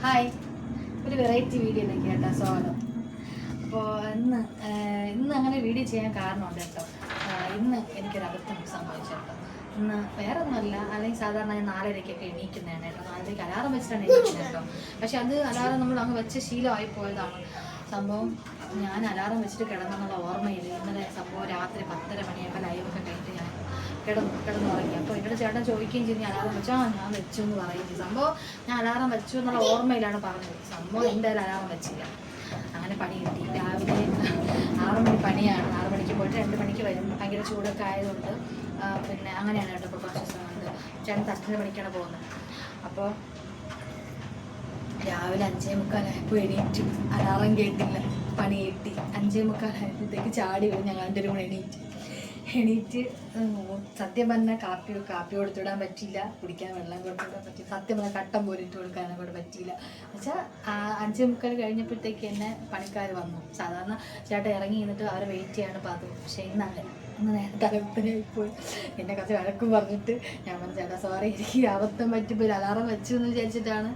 Hi, ഒരു variety വീഡിയോയിലേക്ക് കേട്ടോ സ്വാഗതം. അപ്പോൾ ഇന്ന് അങ്ങനെ വീഡിയോ ചെയ്യാൻ കാരണമുണ്ട് കേട്ടോ. ഇന്ന് എനിക്കൊരു അബദ്ധം സംഭവിച്ചു കേട്ടോ. ഇന്ന് വേറെ ഒന്നുമല്ല, അല്ലെങ്കിൽ സാധാരണ ഞാൻ 4:30-ക്കൊക്കെ എണീക്കുന്നതാണ് കേട്ടോ. 4:30-ക്ക് അലാറം വെച്ചിട്ടാണ് എണീക്കുന്നത് കേട്ടോ. പക്ഷെ അത് അലാറം നമ്മൾ അങ്ങ് വെച്ച് ശീലമായി പോയതാണ് സംഭവം. ഞാൻ അലാറം വെച്ചിട്ട് കിടന്നെന്നുള്ള ഓർമ്മയിൽ ഇന്നലെ സംഭവം രാത്രി 10:30 മണിയായപ്പോൾ ലൈവൊക്കെ കഴിഞ്ഞിട്ട് ഞാൻ കിടന്നുറങ്ങി. അപ്പോൾ എന്നോട് ചേട്ടൻ ചോദിക്കുകയും ചെയ്തു, ഞാൻ അലാറം വെച്ചാൽ ഞാൻ വെച്ചു എന്ന് പറയുകയും ചെയ്തു. സംഭവം ഞാൻ അലാറം വെച്ചു എന്നുള്ള ഓർമ്മയിലാണ് പറഞ്ഞത്. സംഭവം എന്തായാലും അലാറം വെച്ചില്ല. അങ്ങനെ പണി കിട്ടി. രാവിലെ 6 മണി പണിയാണ്. 6 മണിക്ക് പോയിട്ട് 2 മണിക്ക് വരും. ഭയങ്കര ചൂടൊക്കെ ആയതുകൊണ്ട് പിന്നെ അങ്ങനെയാണ് കേട്ടോ. ഇപ്പോൾ കുറച്ച് സമയത്ത് ചേട്ടൻ 8 മണിക്കാണ് പോകുന്നത്. അപ്പോൾ രാവിലെ 5:45 എണീറ്റ്. അലാറം കേട്ടില്ല, പണി കിട്ടി. 5:45 ചാടി വരും. ഞങ്ങൾ 2 കൂടെ എണീറ്റ് സത്യം പറഞ്ഞാൽ കാപ്പി കൊടുത്തുവിടാൻ പറ്റിയില്ല, കുടിക്കാൻ വെള്ളം കൊടുത്തുവിടാൻ പറ്റില്ല, സത്യം പറഞ്ഞാൽ കട്ടൻ പോരിട്ട് കൊടുക്കാനൊക്കെ കൂടെ പറ്റിയില്ല. എന്നുവെച്ചാൽ 5:45 കഴിഞ്ഞപ്പോഴത്തേക്ക് എന്നെ പണിക്കാർ വന്നു. സാധാരണ ചേട്ടൻ ഇറങ്ങി നിന്നിട്ട് അവരെ വെയിറ്റ് ചെയ്യാണ് പതിവ്. പക്ഷേ ഇന്ന് നേരത്തെ പോയി എന്നെ കുറച്ച് വഴക്കും പറഞ്ഞിട്ട് ഞാൻ പറഞ്ഞു, ചേട്ടാ സോറി, എനിക്ക് അബദ്ധം പറ്റിപ്പോയി, അലാറം വെച്ചു എന്ന് വിചാരിച്ചിട്ടാണ്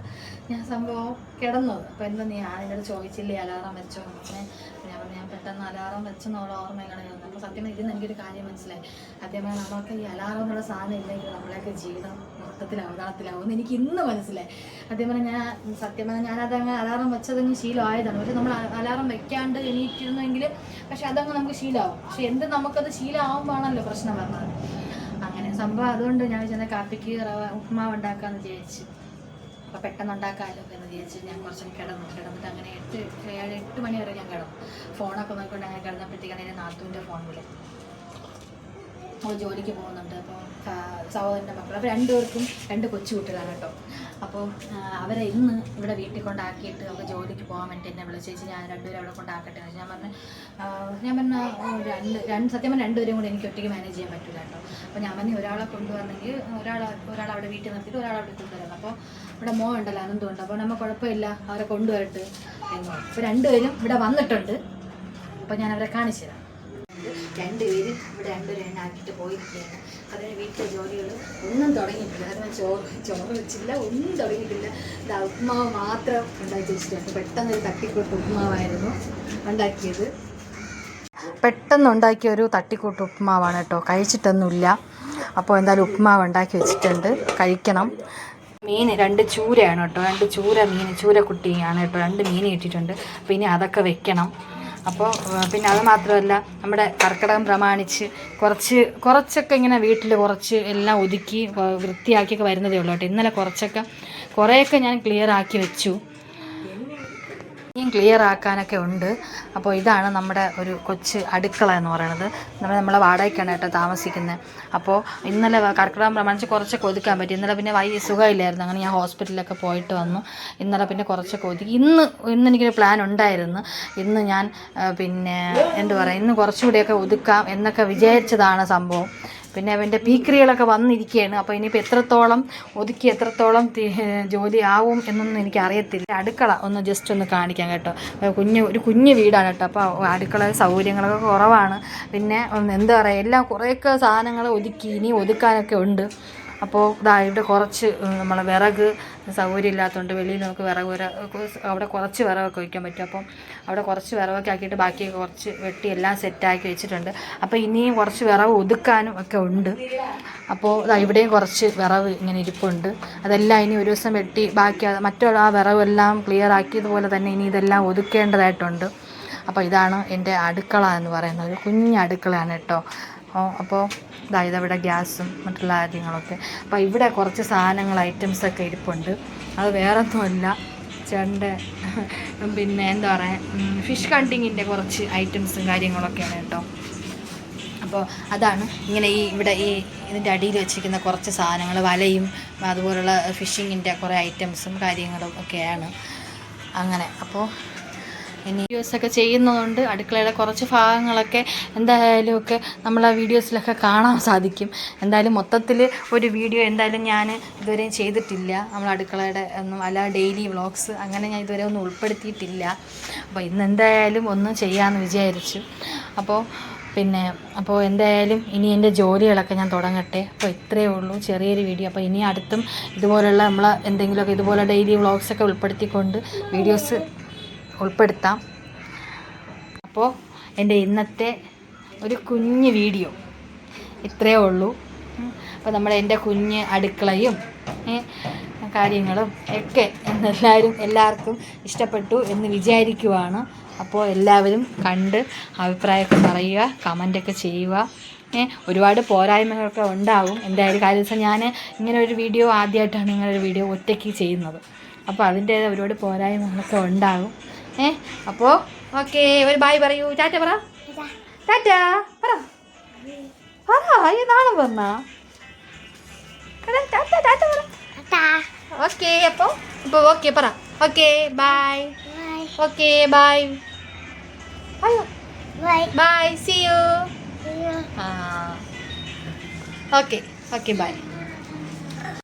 ഞാൻ സംഭവം കിടന്നത്. അപ്പോൾ എന്താ ഞാൻ എന്നോട് ചോദിച്ചില്ലേ അലാറം വെച്ചോ അങ്ങനെ. ഞാൻ പെട്ടെന്ന് അലാറം വെച്ചെന്നുള്ള ഓർമ്മയിലാണ് ഞാൻ. അപ്പോൾ സത്യം ഇതിന് എനിക്കൊരു കാര്യം മനസ്സിലായി. സത്യമായി നമ്മൾക്ക് ഈ അലാറം എന്നുള്ള സാധനം ഇല്ലെങ്കിൽ നമ്മളെയൊക്കെ ജീവിതം മൊത്തത്തിലാവും എന്ന് എനിക്ക് ഇന്ന് മനസ്സിലായി. സത്യം പറഞ്ഞാൽ ഞാനതങ്ങ് അലാറം വെച്ചതങ്ങ് ശീലമായതാണ്. പക്ഷെ നമ്മൾ അലാറം വെക്കാണ്ട് എണീറ്റിരുന്നെങ്കിൽ പക്ഷെ അതങ്ങ് നമുക്ക് ശീലമാവും. പക്ഷെ നമുക്കത് ശീലമാകുമ്പോഴാണല്ലോ പ്രശ്നം വരുന്നത്. അങ്ങനെ സംഭവം. അതുകൊണ്ട് ഞാൻ ചെന്ന കാപ്പിക്ക് ഉപ്മാവ് ഉണ്ടാക്കാമെന്ന് വിചാരിച്ചു. അപ്പോൾ പെട്ടെന്ന് ഉണ്ടാക്കാമല്ലോ എന്ന് വിചാരിച്ച് ഞാൻ കുറച്ചൊക്കെ കിടന്നിട്ട് അങ്ങനെ 8 മണി വരെ ഞാൻ കിടന്നു. ഫോണൊക്കെ നോക്കിക്കൊണ്ട് അങ്ങനെ കിടന്നപ്പോഴത്തേക്കാണ് എൻ്റെ നാത്തൂൻ്റെ ഫോൺ വിളി. അവൾ ജോലിക്ക് പോകുന്നുണ്ട്. അപ്പോൾ സഹോദരൻ്റെ മക്കൾ, അപ്പോൾ 2 പേർക്കും 2 കൊച്ചു കുട്ടികളാണ് കേട്ടോ. അപ്പോൾ അവരെ ഇന്ന് ഇവിടെ വീട്ടിൽ കൊണ്ടാക്കിയിട്ട് അവർക്ക് ജോലിക്ക് പോകാൻ വേണ്ടി എന്നെ വിളിച്ചേച്ച് ഞാൻ 2 പേരും അവിടെ കൊണ്ടാക്കട്ടെ. ഞാൻ പറഞ്ഞ സത്യം പറഞ്ഞാൽ 2 പേരും കൂടെ എനിക്ക് ഒറ്റയ്ക്ക് മാനേജ് ചെയ്യാൻ പറ്റില്ല കേട്ടോ. അപ്പോൾ ഞാൻ പറഞ്ഞ് ഒരാളെ കൊണ്ടുവന്നെങ്കിൽ ഒരാൾ അവിടെ വീട്ടിൽ നിർത്തിയിട്ട് ഒരാൾ അവിടെ കൊണ്ടുവരണം. അപ്പോൾ ഇവിടെ ഉണ്ടല്ലോ, അനന്തമുണ്ട്. അപ്പോൾ നമ്മൾ കുഴപ്പമില്ല, അവരെ കൊണ്ടുവരട്ട് എന്ന്. അപ്പോൾ 2 പേരും ഇവിടെ വന്നിട്ടുണ്ട്. അപ്പോൾ ഞാൻ അവരെ കാണിച്ചു തരാം. 2 പേര് ഇവിടെ 2 പേരും എന്നെ ആക്കിയിട്ട് പോയിരിക്കുകയാണ്. അതിന് വീട്ടിലെ ജോലികൾ ഒന്നും തുടങ്ങിയിട്ടില്ല. കാരണം ചോറ് വെച്ചില്ല, ഒന്നും തുടങ്ങിയിട്ടില്ല. ഇത് ഉപ്മാവ് മാത്രം ഉണ്ടാക്കി വെച്ചിട്ടുണ്ട്. പെട്ടെന്നൊരു തട്ടിക്കൂട്ട് ഉപ്മാവായിരുന്നു ഉണ്ടാക്കിയത്. പെട്ടെന്നുണ്ടാക്കിയ ഒരു തട്ടിക്കൂട്ട് ഉപ്മാവാണ് കേട്ടോ. കഴിച്ചിട്ടൊന്നുമില്ല. അപ്പോൾ എന്തായാലും ഉപ്മാവ് ഉണ്ടാക്കി വെച്ചിട്ടുണ്ട്, കഴിക്കണം. മീൻ 2 ചൂരയാണ് കേട്ടോ. 2 ചൂര മീൻ, ചൂരക്കുട്ടിയാണ് കേട്ടോ. 2 മീൻ കിട്ടിയിട്ടുണ്ട്. പിന്നെ അതൊക്കെ വെക്കണം. അപ്പോൾ പിന്നെ അത് മാത്രമല്ല, നമ്മുടെ കർക്കിടകം പ്രമാണിച്ച് കുറച്ചൊക്കെ ഇങ്ങനെ വീട്ടിൽ കുറച്ച് എല്ലാം ഒതുക്കി വൃത്തിയാക്കിയൊക്കെ വരുന്നതേ ഉള്ളൂ കേട്ടോ. ഇന്നലെ കുറേയൊക്കെ ഞാൻ ക്ലിയർ ആക്കി വെച്ചു. ഇനിയും ക്ലിയർ ആക്കാനൊക്കെ ഉണ്ട്. അപ്പോൾ ഇതാണ് നമ്മുടെ ഒരു കൊച്ച് അടുക്കള എന്ന് പറയുന്നത്. നമ്മളെ വാടകയ്ക്കാണ് കേട്ടോ താമസിക്കുന്നത്. അപ്പോൾ ഇന്നലെ കർക്കിടകം പ്രമാണിച്ച് കുറച്ചൊക്കെ ഒതുക്കാൻ പറ്റി. ഇന്നലെ പിന്നെ സുഖമില്ലായിരുന്നു. അങ്ങനെ ഞാൻ ഹോസ്പിറ്റലിലൊക്കെ പോയിട്ട് വന്നു. ഇന്നലെ പിന്നെ കുറച്ചൊക്കെ ഒതുക്കി. ഇന്ന് എനിക്കൊരു പ്ലാൻ ഉണ്ടായിരുന്നു. ഇന്ന് ഞാൻ പിന്നെ ഇന്ന് കുറച്ചുകൂടിയൊക്കെ ഒതുക്കാം എന്നൊക്കെ വിചാരിച്ചതാണ് സംഭവം. പിന്നെ അവൻ്റെ പീക്രികളൊക്കെ വന്നിരിക്കുകയാണ്. അപ്പോൾ ഇനിയിപ്പോൾ എത്രത്തോളം ഒതുക്കി എത്രത്തോളം ജോലി ആവും എന്നൊന്നും എനിക്കറിയത്തില്ല. അടുക്കള ജസ്റ്റ് ഒന്ന് കാണിക്കാം കേട്ടോ. ഒരു കുഞ്ഞ് വീടാണ് കേട്ടോ. അപ്പോൾ അടുക്കള സൗകര്യങ്ങളൊക്കെ കുറവാണ്. പിന്നെ എന്താ പറയുക, എല്ലാം കുറേയൊക്കെ സാധനങ്ങൾ ഒതുക്കി ഇനി ഒതുക്കാനൊക്കെ ഉണ്ട്. അപ്പോൾ ഇവിടെ കുറച്ച് നമ്മളെ വിറക് സൗകര്യമില്ലാത്തതുകൊണ്ട് വെളിയിൽ നമുക്ക് അവിടെ കുറച്ച് വിറകൊക്കെ വയ്ക്കാൻ പറ്റും. അപ്പം അവിടെ കുറച്ച് വിറകൊക്കെ ആക്കിയിട്ട് ബാക്കിയൊക്കെ കുറച്ച് വെട്ടി എല്ലാം സെറ്റാക്കി വെച്ചിട്ടുണ്ട്. അപ്പോൾ ഇനിയും കുറച്ച് വിറവ് ഒതുക്കാനും ഒക്കെ ഉണ്ട്. അപ്പോൾ ഇവിടെയും കുറച്ച് വിറവ് ഇങ്ങനെ ഇരിപ്പുണ്ട്. അതെല്ലാം ഇനി ഒരു ദിവസം വെട്ടി ബാക്കി മറ്റുള്ള ആ വിറവെല്ലാം ക്ലിയർ ആക്കിയതുപോലെ തന്നെ ഇനി ഇതെല്ലാം ഒതുക്കേണ്ടതായിട്ടുണ്ട്. അപ്പോൾ ഇതാണ് എൻ്റെ അടുക്കള എന്ന് പറയുന്നത്. ഒരു കുഞ്ഞ് അടുക്കളയാണ് കേട്ടോ. അപ്പോൾ ഇതവിടെ ഗ്യാസും മറ്റുള്ള കാര്യങ്ങളൊക്കെ. അപ്പോൾ ഇവിടെ കുറച്ച് ഐറ്റംസൊക്കെ ഇരിപ്പുണ്ട്. അത് വേറൊന്നുമല്ല, ചേട്ടൻ്റെ പിന്നെ എന്താ പറയുക, ഫിഷ് കട്ടിങ്ങിൻ്റെ കുറച്ച് ഐറ്റംസും കാര്യങ്ങളൊക്കെയാണ് കേട്ടോ. അപ്പോൾ അതാണ് ഇങ്ങനെ ഇതിൻ്റെ അടിയിൽ വെച്ചിരിക്കുന്ന കുറച്ച് സാധനങ്ങൾ, വലയും അതുപോലുള്ള ഫിഷിങ്ങിൻ്റെ കുറേ ഐറ്റംസും കാര്യങ്ങളും ഒക്കെയാണ് അങ്ങനെ. അപ്പോൾ ഇനി വീഡിയോസൊക്കെ ചെയ്യുന്നതുകൊണ്ട് അടുക്കളയുടെ കുറച്ച് ഭാഗങ്ങളൊക്കെ എന്തായാലും ഒക്കെ നമ്മൾ ആ വീഡിയോസിലൊക്കെ കാണാൻ സാധിക്കും. എന്തായാലും മൊത്തത്തിൽ ഒരു വീഡിയോ എന്തായാലും ഞാൻ ഇതുവരെയും ചെയ്തിട്ടില്ല. നമ്മൾ അടുക്കളയുടെ അല്ല ഡെയിലി വ്ളോഗ്സ് അങ്ങനെ ഞാൻ ഇതുവരെ ഒന്നും ഉൾപ്പെടുത്തിയിട്ടില്ല. അപ്പോൾ ഇന്ന് എന്തായാലും ഒന്ന് ചെയ്യാമെന്ന് വിചാരിച്ചു. അപ്പോൾ പിന്നെ അപ്പോൾ എന്തായാലും ഇനി എൻ്റെ ജോലികളൊക്കെ ഞാൻ തുടങ്ങട്ടെ. അപ്പോൾ ഇത്രയേ ഉള്ളൂ, ചെറിയൊരു വീഡിയോ. അപ്പോൾ ഇനി അടുത്തും ഇതുപോലുള്ള നമ്മൾ എന്തെങ്കിലുമൊക്കെ ഇതുപോലെ ഡെയിലി വ്ളോഗ്സൊക്കെ ഉൾപ്പെടുത്തിക്കൊണ്ട് വീഡിയോസ് ഉൾപ്പെടുത്താം. അപ്പോൾ എൻ്റെ ഇന്നത്തെ ഒരു കുഞ്ഞ് വീഡിയോ ഇത്രയേ ഉള്ളൂ. അപ്പോൾ എൻ്റെ കുഞ്ഞ് അടുക്കളയും കാര്യങ്ങളും ഒക്കെ എല്ലാവർക്കും ഇഷ്ടപ്പെട്ടു എന്ന് വിചാരിക്കുവാണ്. അപ്പോൾ എല്ലാവരും കണ്ട് അഭിപ്രായമൊക്കെ പറയുക, കമൻ്റൊക്കെ ചെയ്യുക. ഒരുപാട് പോരായ്മകളൊക്കെ ഉണ്ടാകും. എന്തായാലും കാര്യം വെച്ചാൽ ഞാൻ ഇങ്ങനെ ഒരു വീഡിയോ ആദ്യമായിട്ടാണ് ഇങ്ങനൊരു വീഡിയോ ഒറ്റയ്ക്ക് ചെയ്യുന്നത്. അപ്പോൾ അതിൻ്റേതായ ഒരുപാട് പോരായ്മകളൊക്കെ ഉണ്ടാകും. അപ്പോൾ ഓക്കെ, ഒരു ബായ് പറയൂ, ടാറ്റ പറ, ടാറ്റ പറ, ഈ നാളെ പറഞ്ഞാ ടാറ്റ ടാറ്റ പറ. ഓക്കെ, അപ്പോൾ ഓക്കെ പറ, okay bye, okay bye, bye, see you. Okay okay by.